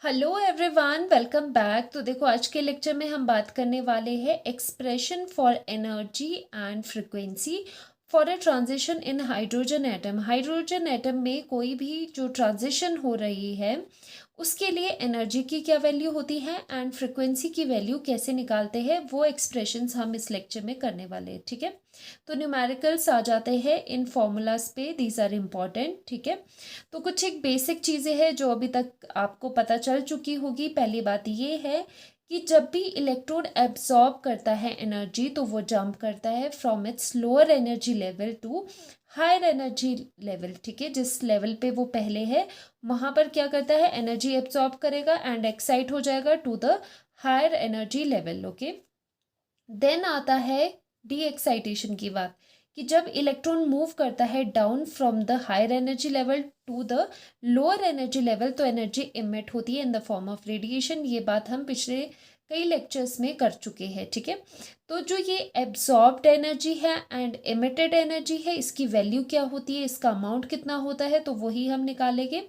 Hello everyone, welcome back. तो देखो, आज के लेक्चर में हम बात करने वाले हैं expression for energy and frequency for a transition in hydrogen atom. Hydrogen atom में कोई भी जो ट्रांजिशन हो रही है उसके लिए एनर्जी की क्या वैल्यू होती है एंड फ्रिक्वेंसी की वैल्यू कैसे निकालते हैं, वो एक्सप्रेशंस हम इस लेक्चर में करने वाले हैं। ठीक है, तो न्यूमेरिकल्स आ जाते हैं इन फॉर्मूलाज पे, दीज आर इम्पॉर्टेंट। ठीक है, तो कुछ एक बेसिक चीज़ें हैं जो अभी तक आपको पता चल चुकी होगी। पहली बात ये है कि जब भी इलेक्ट्रॉन एब्जॉर्ब करता है एनर्जी तो वो जंप करता है from its lower energy level to higher energy level. ठीक है, जिस लेवल पे वो पहले है वहाँ पर क्या करता है, एनर्जी एब्जॉर्ब करेगा एंड एक्साइट हो जाएगा to the higher energy level. Okay, then आता है डी एक्साइटेशन की बात, कि जब इलेक्ट्रॉन मूव करता है down from the higher energy level to the lower energy level तो एनर्जी इमिट होती है in the form of radiation. ये बात हम पिछले कई लेक्चर्स में कर चुके हैं। ठीक है, तो जो ये एब्जॉर्ब्ड एनर्जी है एंड इमिटेड एनर्जी है, इसकी वैल्यू क्या होती है, इसका अमाउंट कितना होता है, तो वही हम निकालेंगे।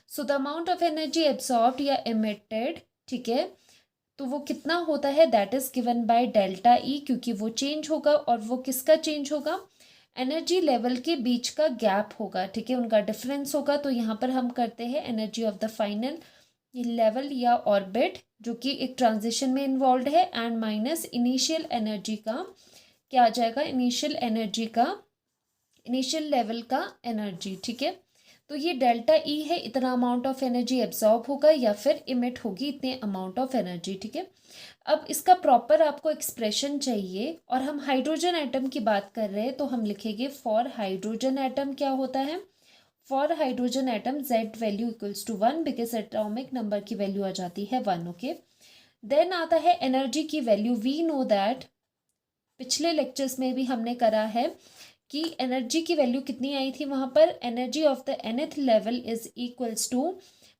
So the amount of energy absorbed या इमिटेड, ठीक है, तो वो कितना होता है, that is given by delta E, क्योंकि वो चेंज होगा और वो किसका चेंज होगा, एनर्जी लेवल के बीच का गैप होगा। ठीक है, उनका डिफरेंस होगा। तो यहाँ पर हम करते हैं energy of the final level या ऑर्बिट जो कि एक ट्रांजिशन में इन्वॉल्व है एंड माइनस इनिशियल एनर्जी का क्या आ जाएगा, इनिशियल एनर्जी का, इनिशियल लेवल का एनर्जी। ठीक है, तो ये डेल्टा ई है, इतना अमाउंट ऑफ एनर्जी एब्जॉर्ब होगा या फिर इमिट होगी इतने अमाउंट ऑफ एनर्जी। ठीक है, अब इसका प्रॉपर आपको एक्सप्रेशन चाहिए और हम हाइड्रोजन एटम की बात कर रहे हैं तो हम लिखेंगे फॉर हाइड्रोजन एटम क्या होता है, for hydrogen atom Z value equals to 1 because atomic number की वैल्यू आ जाती है 1। ओके, देन आता है एनर्जी की वैल्यू। वी नो दैट पिछले लेक्चर्स में भी हमने करा है कि एनर्जी की वैल्यू कितनी आई थी, वहाँ पर energy of the nth level is equals to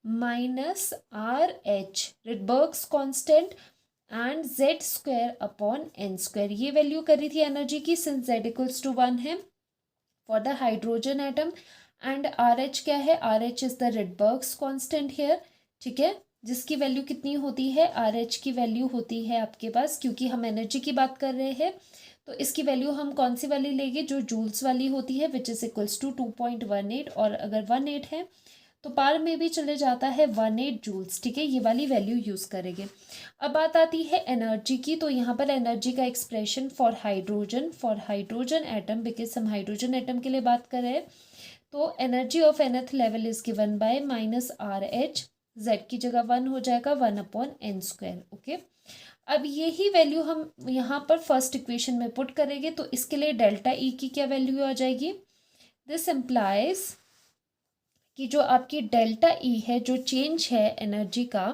minus R H Rydberg's constant and Z square upon n square. ये वैल्यू करी थी एनर्जी की सिंस जेड इक्वल्स टू 1 है for the hydrogen atom and R H क्या है, R H is the Rydberg's constant here. ठीक है, जिसकी वैल्यू कितनी होती है, आर एच की वैल्यू होती है आपके पास, क्योंकि हम एनर्जी की बात कर रहे हैं तो इसकी वैल्यू हम कौन सी वाली लेंगे, जो जूल्स वाली होती है, विच इज इक्वल्स टू 2.18, और अगर 18 है तो पार में भी चले जाता है 18 जूल्स। ठीक है, ये वाली वैल्यू यूज़ करेंगे। अब बात आती है एनर्जी की, तो यहाँ पर एनर्जी का expression for hydrogen atom, because हम हाइड्रोजन एटम के लिए बात कर रहे हैं, तो energy of nth level is given by minus R H, Z की जगह 1 हो जाएगा 1 अपॉन एन स्क्वायर। ओके, अब यही वैल्यू हम यहाँ पर फर्स्ट इक्वेशन में पुट करेंगे तो इसके लिए डेल्टा ई की क्या वैल्यू आ जाएगी, दिस इम्प्लाइज कि जो आपकी डेल्टा ई है, जो चेंज है एनर्जी का,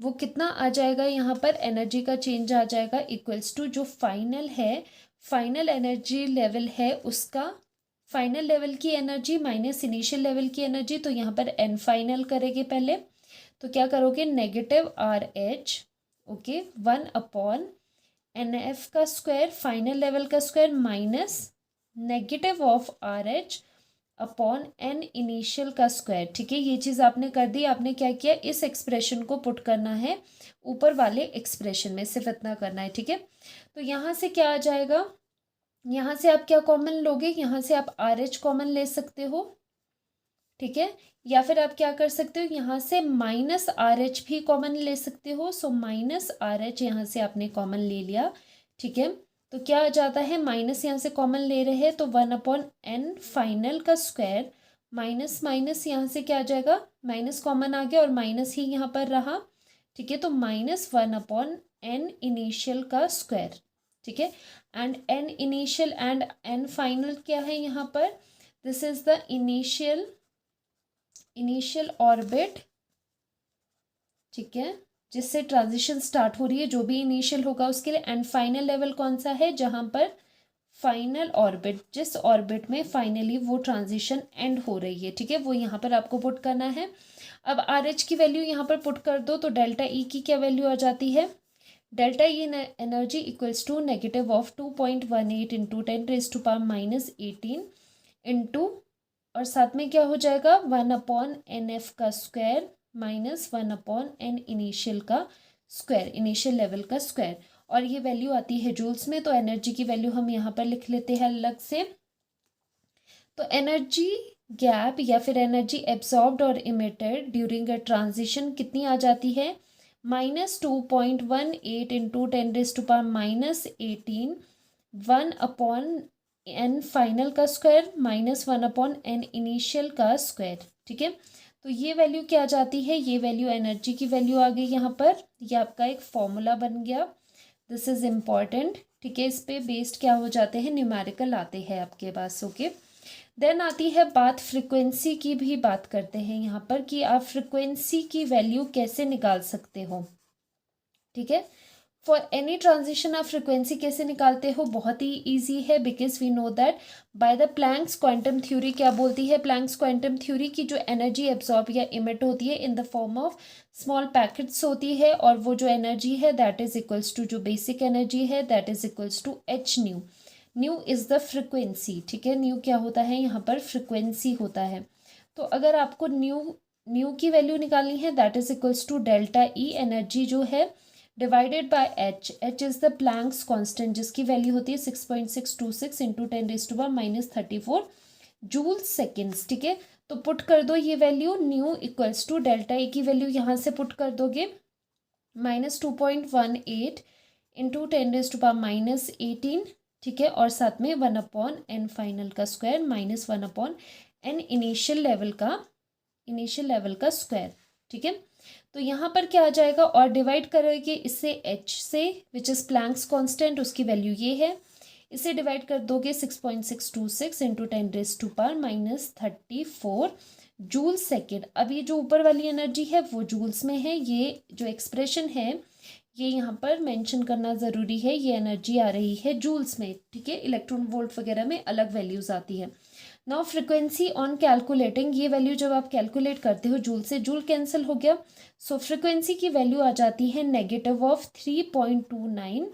वो कितना आ जाएगा, यहाँ पर एनर्जी का चेंज आ जाएगा इक्वल्स टू जो फाइनल है, फाइनल एनर्जी लेवल है उसका, फाइनल लेवल की एनर्जी माइनस इनिशियल लेवल की एनर्जी। तो यहाँ पर एन फाइनल करेंगे पहले, तो क्या करोगे, negative R H, okay, 1 upon n f का स्क्वायर, फाइनल लेवल का square, minus negative of R H upon n initial का स्क्वायर। ठीक है, ये चीज़ आपने कर दी। आपने क्या किया, इस एक्सप्रेशन को पुट करना है ऊपर वाले एक्सप्रेशन में, सिर्फ इतना करना है। ठीक है, तो यहाँ से क्या आ जाएगा, यहाँ से आप क्या कॉमन लोगे, यहाँ से आप आर एच कॉमन ले सकते हो। ठीक है, या फिर आप क्या कर सकते हो, यहाँ से माइनस आर एच भी कॉमन ले सकते हो। सो माइनस आर एच यहाँ से आपने कॉमन ले लिया। ठीक है, तो क्या आ जाता है, माइनस यहाँ से कॉमन ले रहे हैं तो 1 अपॉन एन फाइनल का स्क्वायर, माइनस माइनस यहाँ से क्या आ जाएगा, माइनस कॉमन आ गया और माइनस ही यहाँ पर रहा। ठीक है, तो माइनस 1 अपॉन एन इनिशियल का स्क्वायर। ठीक है, and n initial and n final क्या है यहाँ पर, this is the initial orbit. ठीक है, जिससे ट्रांजिशन स्टार्ट हो रही है, जो भी इनिशियल होगा उसके लिए। एंड फाइनल लेवल कौन सा है, जहां पर फाइनल ऑर्बिट, जिस ऑर्बिट में फाइनली वो ट्रांजिशन एंड हो रही है। ठीक है, वो यहाँ पर आपको पुट करना है। अब आर एच की वैल्यू यहाँ पर पुट कर दो तो डेल्टा ई की क्या वैल्यू आ जाती है, delta E energy equals to negative of 2.18 into 10⁻⁻18 into, और साथ में क्या हो जाएगा, 1 अपॉन एन एफ का स्क्वायर -1/n इनिशियल का स्क्वायर, इनिशियल लेवल का स्क्वायर। और ये वैल्यू आती है जूल्स में, तो एनर्जी की वैल्यू हम यहाँ पर लिख लेते हैं अलग से। तो एनर्जी गैप या फिर एनर्जी एब्जॉर्ब्ड और इमिटेड ड्यूरिंग अ ट्रांजिशन कितनी आ जाती है, -2.18 इंटू 10⁻⁻18 1/n फाइनल का स्क्वायर -1/n इनिशियल का स्क्वायर। ठीक है, तो ये वैल्यू क्या आ जाती है, ये वैल्यू एनर्जी की वैल्यू आ गई यहाँ पर। ये आपका एक फॉर्मूला बन गया, दिस इज इम्पॉर्टेंट। ठीक है, इस पे बेस्ड क्या हो जाते हैं, न्यूमेरिकल आते हैं आपके पास। ओके, देन आती है बात फ्रिक्वेंसी की, भी बात करते हैं यहाँ पर कि आप फ्रिक्वेंसी की वैल्यू कैसे निकाल सकते हो। ठीक है, फॉर एनी ट्रांजिशन आप फ्रिक्वेंसी कैसे निकालते हो, बहुत ही ईजी है, because we know that by the Planck's quantum theory. क्या बोलती है प्लैंक्स क्वांटम थ्योरी की, जो एनर्जी एब्जॉर्ब या इमिट होती है in the form of small packets होती है, और वो जो एनर्जी है दैट इज इक्वल्स टू, जो बेसिक एनर्जी है that is equals to h nu. Nu is the frequency. ठीक है, न्यू क्या होता है यहाँ पर, फ्रिक्वेंसी होता है। तो अगर आपको न्यू की वैल्यू निकालनी है that is equals to delta E, energy जो है divided by h. H is the Planck's constant, जिसकी वैल्यू होती है 6.626 इंटू 10⁻⁻34 जूल सेकेंड्स। ठीक है, तो पुट कर दो ये value, nu equals to delta A की वैल्यू यहाँ से पुट कर दोगे -2.18 इंटू 10⁻⁻18। ठीक है, और साथ में 1/n फाइनल का स्क्वायर -1/n इनिशियल लेवल का स्क्वायर। ठीक है, तो यहाँ पर क्या आ जाएगा, और डिवाइड करोगे इससे h से, विच इज़ प्लैंक्स कांस्टेंट, उसकी वैल्यू ये है। इसे डिवाइड कर दोगे 6.626 इंटू 10⁻⁻34 जूल सेकेंड। अब ये जो ऊपर वाली एनर्जी है वो जूल्स में है, ये जो एक्सप्रेशन है ये यहाँ पर मेंशन करना ज़रूरी है, ये एनर्जी आ रही है जूल्स में। ठीक है, इलेक्ट्रॉन वोल्ट वगैरह में अलग वैल्यूज़ आती है। नाउ फ्रिक्वेंसी ऑन कैलकुलेटिंग, ये वैल्यू जब आप कैलकुलेट करते हो जूल से, जूल कैंसिल हो गया, सो फ्रिक्वेंसी की वैल्यू आ जाती है -3.29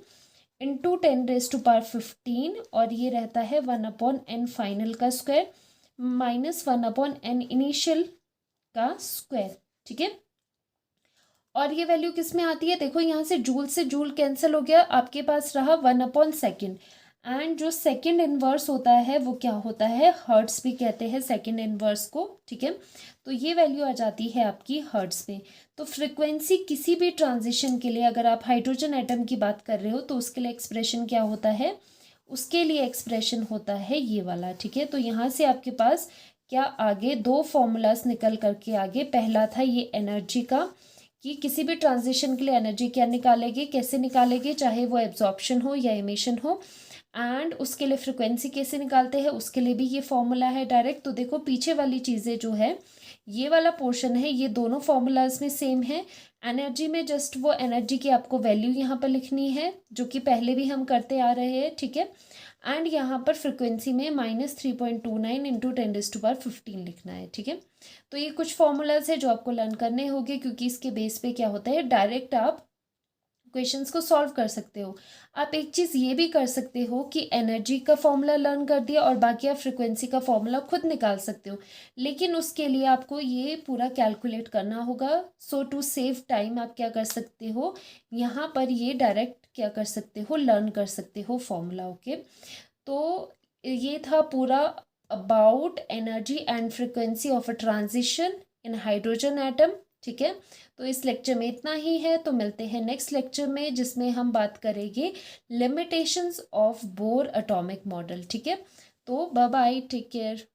इंटू 10⁻15, और ये रहता है 1/n फाइनल का स्क्वायर -1/n इनिशियल का स्क्वायर। ठीक है, और ये वैल्यू किस में आती है, देखो यहाँ से जूल कैंसिल हो गया, आपके पास रहा 1/सेकेंड। एंड जो सेकंड इनवर्स होता है वो क्या होता है, हर्ट्स भी कहते हैं सेकंड इनवर्स को। ठीक है, तो ये वैल्यू आ जाती है आपकी हर्ट्स में। तो फ्रिक्वेंसी किसी भी ट्रांजिशन के लिए, अगर आप हाइड्रोजन एटम की बात कर रहे हो तो उसके लिए एक्सप्रेशन क्या होता है, उसके लिए एक्सप्रेशन होता है ये वाला। ठीक है, तो यहाँ से आपके पास क्या आगे दो फॉर्मूलाज निकल करके आगे, पहला था ये एनर्जी का, कि किसी भी ट्रांजिशन के लिए एनर्जी क्या निकालेंगे, कैसे निकालेंगे, चाहे वो एब्जॉर्प्शन हो या एमिशन हो। एंड उसके लिए फ्रिक्वेंसी कैसे निकालते हैं, उसके लिए भी ये फॉर्मूला है डायरेक्ट। तो देखो पीछे वाली चीज़ें जो है, ये वाला पोर्शन है, ये दोनों फॉर्मूलाज में सेम है। एनर्जी में जस्ट वो एनर्जी की आपको वैल्यू यहाँ पर लिखनी है, जो कि पहले भी हम करते आ रहे हैं। ठीक है, एंड यहाँ पर फ्रिक्वेंसी में -3.29 इंटू 10⁻15 लिखना है। ठीक है, तो ये कुछ फॉर्मूलाज है जो आपको लर्न करने होंगे, क्योंकि इसके बेस पे क्या होता है, डायरेक्ट आप क्वेश्चंस को सॉल्व कर सकते हो। आप एक चीज़ ये भी कर सकते हो कि एनर्जी का फॉर्मूला लर्न कर दिया और बाकी आप फ्रिक्वेंसी का फॉर्मूला खुद निकाल सकते हो, लेकिन उसके लिए आपको ये पूरा कैलकुलेट करना होगा। सो टू सेव टाइम आप क्या कर सकते हो, यहाँ पर ये डायरेक्ट क्या कर सकते हो, लर्न कर सकते हो फॉर्मूला। ओके, तो ये था पूरा about energy and frequency of a transition in hydrogen atom. ठीक है, तो इस लेक्चर में इतना ही है, तो मिलते हैं नेक्स्ट लेक्चर में, जिसमें हम बात करेंगे limitations of bore atomic model. ठीक है, तो बाय बाय, टेक केयर।